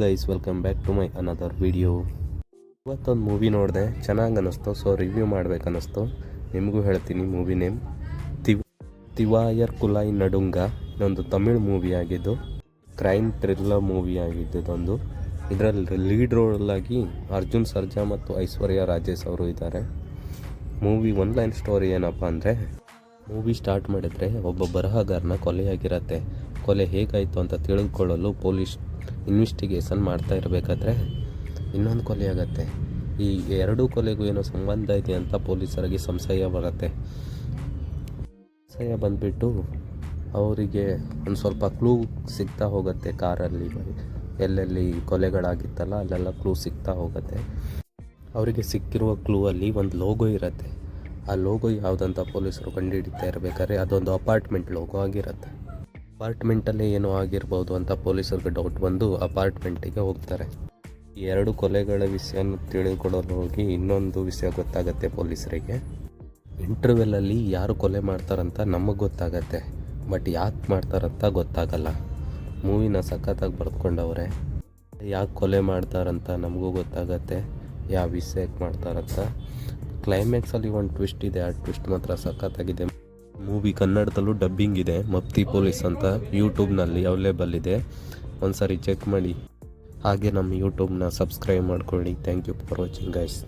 Guys, welcome back to my another video. ಇವತ್ತೊಂದು movie ನೋಡಿದೆ, ಚೆನ್ನಾಗಿ ಅನ್ನಿಸ್ತು. ಸೊ ರಿವ್ಯೂ ಮಾಡ್ಬೇಕನ್ನಿಸ್ತು. ನಿಮಗೂ ಹೇಳ್ತೀನಿ. Movie name Theeyavar Kulai Nadunga. ಇದೊಂದು ತಮಿಳ್ ಮೂವಿ ಆಗಿದ್ದು, ಕ್ರೈಮ್ ಥ್ರಿಲ್ಲರ್ ಮೂವಿ ಆಗಿದ್ದು ಇದೊಂದು. ಇದರಲ್ಲಿ ಲೀಡ್ ರೋಲಾಗಿ ಅರ್ಜುನ್ ಸರ್ಜಾ ಮತ್ತು ಐಶ್ವರ್ಯ ರಾಜೇಶ್ ಅವರು ಇದ್ದಾರೆ. ಮೂವಿ ಒನ್ ಲೈನ್ ಸ್ಟೋರಿ ಏನಪ್ಪ ಅಂದರೆ, ಮೂವಿ ಸ್ಟಾರ್ಟ್ ಮಾಡಿದರೆ ಒಬ್ಬ ಬರಹಗಾರನ ಕೊಲೆಯಾಗಿರತ್ತೆ. ಕೊಲೆ ಹೇಗಾಯಿತು ಅಂತ ತಿಳಿದುಕೊಳ್ಳಲು ಪೊಲೀಸ್ ಇನ್ವೆಸ್ಟಿಗೇಷನ್ ಮಾಡ್ತಾ ಇರಬೇಕಾದ್ರೆ ಇನ್ನೊಂದು ಕೊಲೆ ಆಗುತ್ತೆ. ಈ ಎರಡೂ ಕೊಲೆಗೂ ಏನೋ ಸಂಬಂಧ ಇದೆ ಅಂತ ಪೊಲೀಸರಿಗೆ ಸಂಶಯ ಬರುತ್ತೆ. ಸಂಶಯ ಬಂದುಬಿಟ್ಟು ಅವರಿಗೆ ಒಂದು ಸ್ವಲ್ಪ ಕ್ಲೂ ಸಿಗ್ತಾ ಹೋಗುತ್ತೆ. ಕಾರಲ್ಲಿ ಎಲ್ಲೆಲ್ಲಿ ಕೊಲೆಗಳಾಗಿತ್ತಲ್ಲ ಅಲ್ಲೆಲ್ಲ ಕ್ಲೂ ಸಿಗ್ತಾ ಹೋಗುತ್ತೆ. ಅವರಿಗೆ ಸಿಕ್ಕಿರುವ ಕ್ಲೂ ಅಲ್ಲಿ ಒಂದು ಲೋಗೋ ಇರುತ್ತೆ. ಆ ಲೋಗೋ ಯಾವುದಂತ ಪೊಲೀಸರು ಕಂಡುಹಿಡಿತಾ ಇರಬೇಕಾದ್ರೆ ಅದೊಂದು ಅಪಾರ್ಟ್ಮೆಂಟ್ ಲೋಗೋ ಆಗಿರುತ್ತೆ. ಅಪಾರ್ಟ್ಮೆಂಟಲ್ಲೇ ಏನೋ ಆಗಿರ್ಬೋದು ಅಂತ ಪೊಲೀಸರಿಗೆ ಡೌಟ್ ಬಂದು ಅಪಾರ್ಟ್ಮೆಂಟಿಗೆ ಹೋಗ್ತಾರೆ. ಈ ಎರಡು ಕೊಲೆಗಳ ವಿಷಯನ ತಿಳಿದುಕೊಳ್ಳಲು ಹೋಗಿ ಇನ್ನೊಂದು ವಿಷಯ ಗೊತ್ತಾಗತ್ತೆ ಪೊಲೀಸರಿಗೆ. ಇಂಟರ್ವೆಲ್ಲಲ್ಲಿ ಯಾರು ಕೊಲೆ ಮಾಡ್ತಾರಂತ ನಮಗೆ ಗೊತ್ತಾಗತ್ತೆ, ಬಟ್ ಯಾಕೆ ಮಾಡ್ತಾರಂತ ಗೊತ್ತಾಗಲ್ಲ. ಮೂವಿನ ಸಖತ್ತಾಗಿ ಬರೆದುಕೊಂಡವ್ರೆ. ಯಾಕೆ ಕೊಲೆ ಮಾಡ್ತಾರಂತ ನಮಗೂ ಗೊತ್ತಾಗತ್ತೆ, ಯಾವ ವಿಷಯಕ್ಕೆ ಮಾಡ್ತಾರಂತ. ಕ್ಲೈಮ್ಯಾಕ್ಸಲ್ಲಿ ಒಂದು ಟ್ವಿಸ್ಟ್ ಇದೆ, ಆ ಟ್ವಿಸ್ಟ್ ಮಾತ್ರ ಸಖತ್ತಾಗಿದೆ. ಮೂವಿ ಕನ್ನಡದಲ್ಲೂ ಡಬ್ಬಿಂಗ್ ಇದೆ. ಮಪ್ತಿ ಪೊಲೀಸ್ ಅಂತ ಯೂಟ್ಯೂಬ್ನಲ್ಲಿ ಅವೈಲೇಬಲ್ ಇದೆ, ಒಂದು ಸಾರಿ ಚೆಕ್ ಮಾಡಿ. ಹಾಗೆ ನಮ್ಮ ಯೂಟ್ಯೂಬ್ನ ಸಬ್ಸ್ಕ್ರೈಬ್ ಮಾಡ್ಕೊಳ್ಳಿ. Thank you for watching guys.